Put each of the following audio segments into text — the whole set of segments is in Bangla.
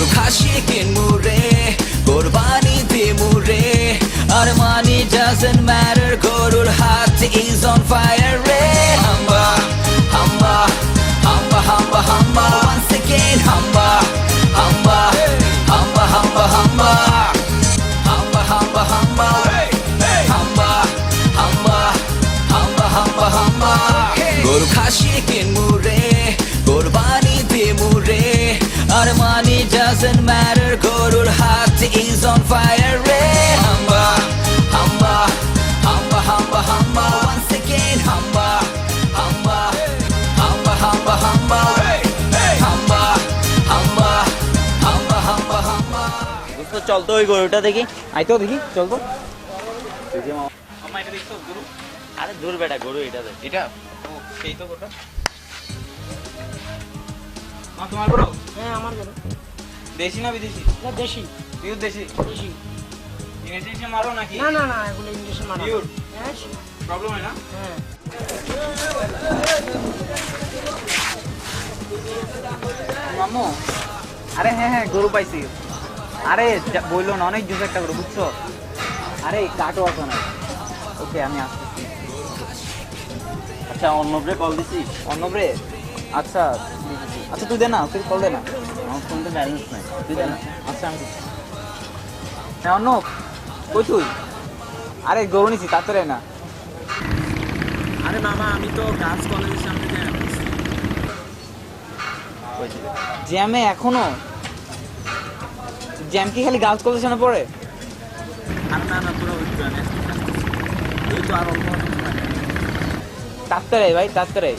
গরু খাসি কিনবো রে কোরবানি দিমু রে আর মানি doesn't matter গরুর হাত is on fire রে হাম্বা হাম্বা হাম্বা হাম্বা হাম্বা once again হাম্বা হাম্বা হাম্বা হাম্বা হাম্বা হাম্বা হাম্বা হাম্বা হাম্বা হাম্বা হাম্বা হাম্বা হাম্বা গরু খাসি কিনবো রে কোরবানি দিমু রে আর মানি doesn't matter গরুর হাত is on fire রে হাম্বা হাম্বা হাম্বা হাম্বা হাম্বা once again হাম্বা হাম্বা হাম্বা হাম্বা হাম্বা হাম্বা হাম্বা হাম্বা হাম্বা হাম্বা তো চল তো ওই গরুটা দেখি আইতো দেখি চল তো মামা এটা দেখছো গরু আরে দূর বেটা গরু এটা দেখ এটা ও সেই তো গরুটা মা তোমার গরু? হ্যাঁ আমার গরু। দেশি না বিদেশি? না দেশি। পিওর দেশি? দেশি। ইংরেজি মারো নাকি? না না না এগুলো ইংলিশে মানা। পিওর? হ্যাঁ প্রবলেম হয় না? হ্যাঁ। মামু আরে হ্যাঁ হ্যাঁ গরু পাইছি আরে বললো না অনেক জুস একটা গরু বুঝছো আরে কাটো আসো না ওকে আমি আসতেছি আচ্ছা অন্নব্রে কল দিছিস অন্নব্রে আচ্ছা আচ্ছা তুই দে না তুই কল দে না আমার ফোনে তো ব্যালেন্স নাই তুই দে না আচ্ছা আমি দিচ্ছি। হ্যাঁ অর্ণব কই তুই আরে গরু নিছি তাড়াতাড়ি না আরে মামা আমি তো গার্লস কলেজের সামনে যাই জ্যামে এখনো জ্যাম কি খালি গার্লস কলেজের সামনে পড়ে আর না না পুরো উজ্জ্বলে এই তো আর অল্প তাড়াতাড়ি ভাই তাড়াতাড়ি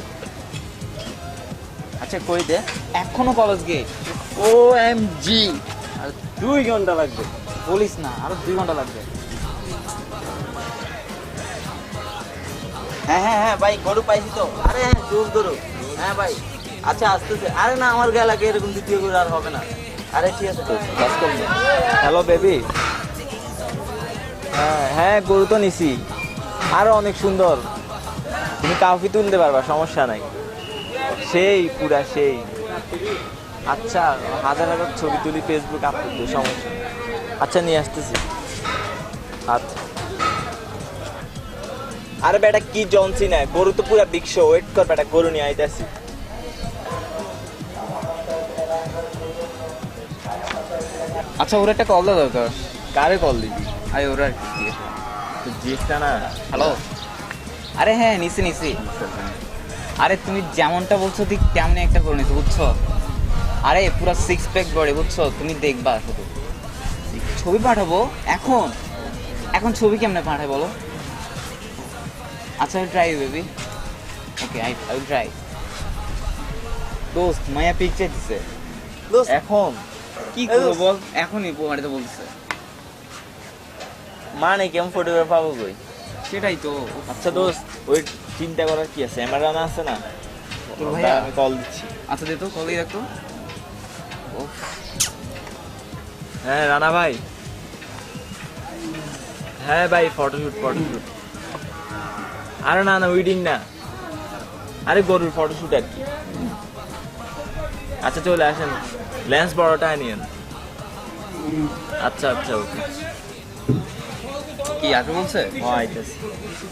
আচ্ছা কই দে এখনো কলেজ গেট OMG আর 2 ঘন্টা লাগবে বলিস না আরো 2 ঘন্টা লাগবে হ্যাঁ হ্যাঁ হ্যাঁ ভাই গরু পাইছি তো আরে হ্যাঁ জোর গরু হ্যাঁ ভাই আচ্ছা আসতেছে আরে না আমার গায়ে লাগে এরকম দ্বিতীয় গরু আর হবে না আরে ঠিক আছে তো কাজ করবে হ্যালো বেবি হ্যাঁ হ্যাঁ গরু তো নিছি আরো অনেক সুন্দর তুমি কাউকে তুলতে পারবা সমস্যা নাই সেই পুরা সেই আচ্ছা হাজার হাজার ছবি তুলি ফেসবুক আপলোড দিই সমস্যা নেই। আচ্ছা নিয়ে আসতেছি আচ্ছা আরে বেটা কি জনসি না গরু তো পুরা বিগ শো ওয়েট কর বেটা গরু নিয়ে আইতাছি আচ্ছা ওর একটা কল দেওয়া দরকার কারে কল দিবি আরে ওরা তো জিপটা না হ্যালো আরে হ্যাঁ নিছি নিছি আরে তুমি যেমনটা বলছো ঠিক তেমনি একটা করে নিছো বুঝছো আরে পুরো 6 প্যাক বডি বুঝছো তুমি দেখবা শুধু ছবি পাঠাবো এখন এখন ছবি কেমনে পাঠাই বলো আচ্ছা try baby okay I will try দোস্ত মায়া পিকচার দিছে এখন কি করবো বল এখনই বাড়িতে বলতেছে মানে কেমন ফটোগ্রাফ পাবো কই সেটাই তো আচ্ছা দোস্ত ওই চিন্তা করার কি আছে আমার রানা আছে না তোর ভাইয়া? আমি কল দিচ্ছি আচ্ছা দে তো কলই রাখতো হ্যাঁ রানা ভাই হ্যাঁ ভাই ফটোশুট আরে না না উইডিং না আরে গরুর ফটোশুট আর কি আচ্ছা চলে আসেন লেন্স বড়টা নিয়েন আচ্ছা আচ্ছা ওকে কি আগে বলছে আইতেছি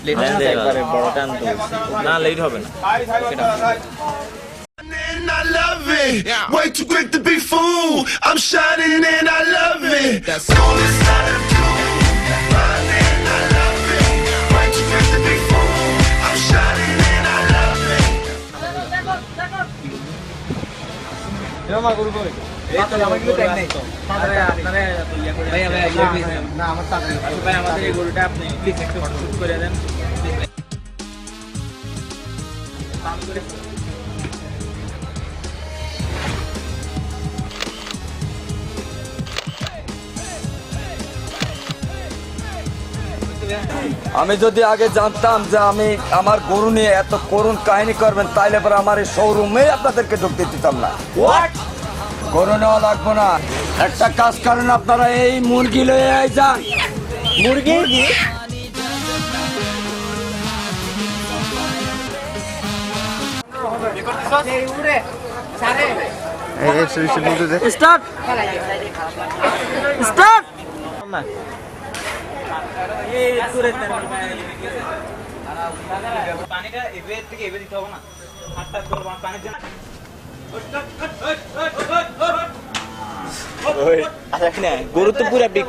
লেট লেন্স একবারে বড়টা আনতে বলছি না লেট হবে না And I love it. Way too quick to be fooled. I'm shining and I love it. That's all inside of you. Running, I love it. Way too quick to be fooled. I'm shining and I love it. আমাদের এই গরুটা আপনি প্লিজ একটু ফটোশুট করে দেন আমি যদি আগে জানতাম যে আমি আমার গরু নিয়ে এত করুণ কাহিনী করবেন তাইলে পরে আমার এই শোরুমে আপনাদেরকে ঢুকতে দিতাম না গরু নেওয়া লাগবো না একটা কাজ করেন আপনারা এই মুরগি লয়ে যান মুরগি স্টার্ট স্টার্ট না পানিটা এবার থেকে এবার দিতে হবে না হাতটা করে পানির জন্য আচ্ছা না গরু তো পুরা বিগ